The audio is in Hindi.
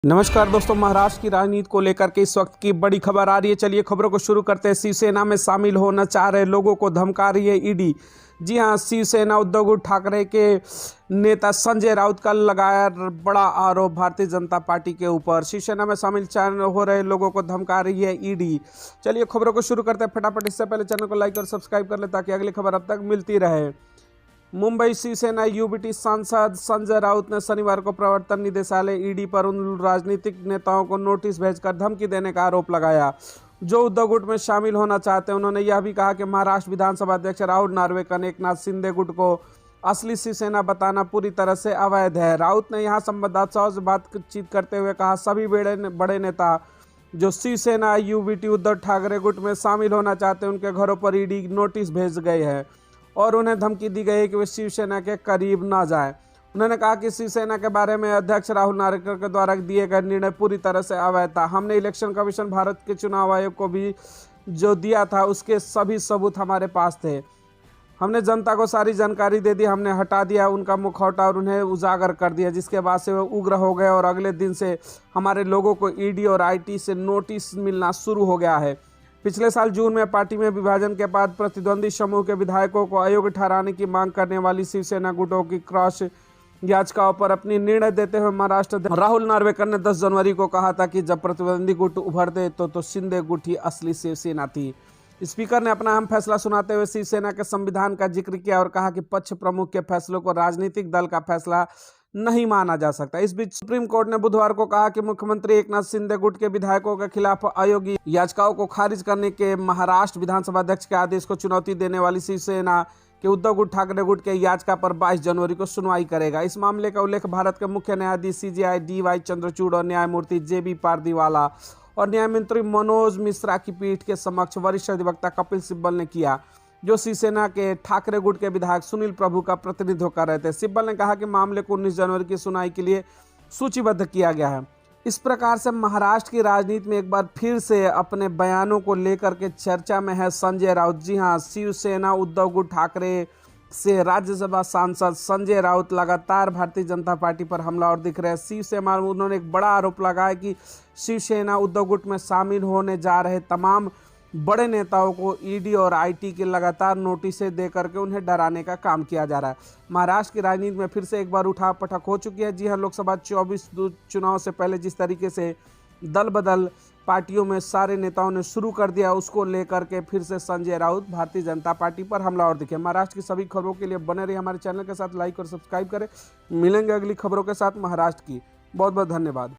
नमस्कार दोस्तों, महाराष्ट्र की राजनीति को लेकर के इस वक्त की बड़ी खबर आ रही है। चलिए खबरों को शुरू करते हैं। शिवसेना में शामिल होना चाह रहे लोगों को धमका रही है ईडी। जी हां, शिवसेना उद्धव ठाकरे के नेता संजय राउत का लगाया बड़ा आरोप भारतीय जनता पार्टी के ऊपर। शिवसेना में शामिल हो रहे लोगों को धमका रही है ईडी। चलिए खबरों को शुरू करते हैं फटाफट। इससे पहले चैनल को लाइक और सब्सक्राइब कर ले ताकि अगली खबर अब तक मिलती रहे। मुंबई शिवसेना यूबीटी सांसद संजय राउत ने शनिवार को प्रवर्तन निदेशालय ईडी पर उन राजनीतिक नेताओं को नोटिस भेजकर धमकी देने का आरोप लगाया जो उद्धव गुट में शामिल होना चाहते हैं। उन्होंने यह भी कहा कि महाराष्ट्र विधानसभा अध्यक्ष राहुल नार्वेकर, एकनाथ शिंदे गुट को असली शिवसेना बताना पूरी तरह से अवैध है। राउत ने यहां संवाददाताओं से बातचीत करते हुए कहा, सभी बड़े नेता जो शिवसेना यूबीटी उद्धव ठाकरे गुट में शामिल होना चाहते हैं उनके घरों पर ईडी नोटिस भेज गए हैं और उन्हें धमकी दी गई है कि वे शिवसेना के करीब ना जाएं। उन्होंने कहा कि शिवसेना के बारे में अध्यक्ष राहुल नार्वेकर के द्वारा दिए गए निर्णय पूरी तरह से अवैध था। हमने इलेक्शन कमीशन, भारत के चुनाव आयोग को भी जो दिया था उसके सभी सबूत हमारे पास थे। हमने जनता को सारी जानकारी दे दी, हमने हटा दिया उनका मुखौटा और उन्हें उजागर कर दिया, जिसके बाद से वे उग्र हो गए और अगले दिन से हमारे लोगों को ईडी और आईटी से नोटिस मिलना शुरू हो गया है। पिछले साल जून में पार्टी में विभाजन के बाद प्रतिद्वंदी समूह के विधायकों को अयोग्य ठहराने की मांग करने वाली शिवसेना गुटों की क्रॉस याचिकाओं पर अपनी निर्णय देते हुए महाराष्ट्र राहुल नार्वेकर ने 10 जनवरी को कहा था कि जब प्रतिद्वंदी गुट उभरते तो शिंदे गुट ही असली शिवसेना थी। स्पीकर ने अपना अहम फैसला सुनाते हुए शिवसेना के संविधान का जिक्र किया और कहा कि पक्ष प्रमुख के फैसलों को राजनीतिक दल का फैसला नहीं माना जा सकता। इस बीच सुप्रीम कोर्ट ने बुधवार को कहा कि मुख्यमंत्री एकनाथ शिंदे गुट के विधायकों के खिलाफ अयोग्य याचिकाओं को खारिज करने के महाराष्ट्र विधानसभा अध्यक्ष के आदेश को चुनौती देने वाली शिवसेना के उद्धव गुट ठाकरे गुट के याचिका पर 22 जनवरी को सुनवाई करेगा। इस मामले का उल्लेख भारत के मुख्य न्यायाधीश सीजेआई DY चंद्रचूड़ और न्यायमूर्ति JB पारदीवाला और न्यायमंत्री मनोज मिश्रा की पीठ के समक्ष वरिष्ठ अधिवक्ता कपिल सिब्बल ने किया, जो शिवसेना के ठाकरे गुट के विधायक सुनील प्रभु का प्रतिनिधित्व कर रहे थे। सिब्बल ने कहा कि मामले को 19 जनवरी की सुनवाई के लिए सूचीबद्ध किया गया है। इस प्रकार से महाराष्ट्र की राजनीति में एक बार फिर से अपने बयानों को लेकर के चर्चा में है संजय राउत। जी हां, शिवसेना उद्धव गुट ठाकरे से राज्यसभा सांसद संजय राउत लगातार भारतीय जनता पार्टी पर हमलावर दिख रहे हैं। शिवसेना उन्होंने एक बड़ा आरोप लगाया कि शिवसेना उद्धव गुट में शामिल होने जा रहे तमाम बड़े नेताओं को ईडी और आईटी के लगातार नोटिसें दे करके उन्हें डराने का काम किया जा रहा है। महाराष्ट्र की राजनीति में फिर से एक बार उठा पटक हो चुकी है। जी हां, लोकसभा 24 चुनाव से पहले जिस तरीके से दल बदल पार्टियों में सारे नेताओं ने शुरू कर दिया, उसको लेकर के फिर से संजय राउत भारतीय जनता पार्टी पर हमलावर दिखे। महाराष्ट्र की सभी खबरों के लिए बने रहिए हमारे चैनल के साथ, लाइक और सब्सक्राइब करें। मिलेंगे अगली खबरों के साथ महाराष्ट्र की। बहुत बहुत धन्यवाद।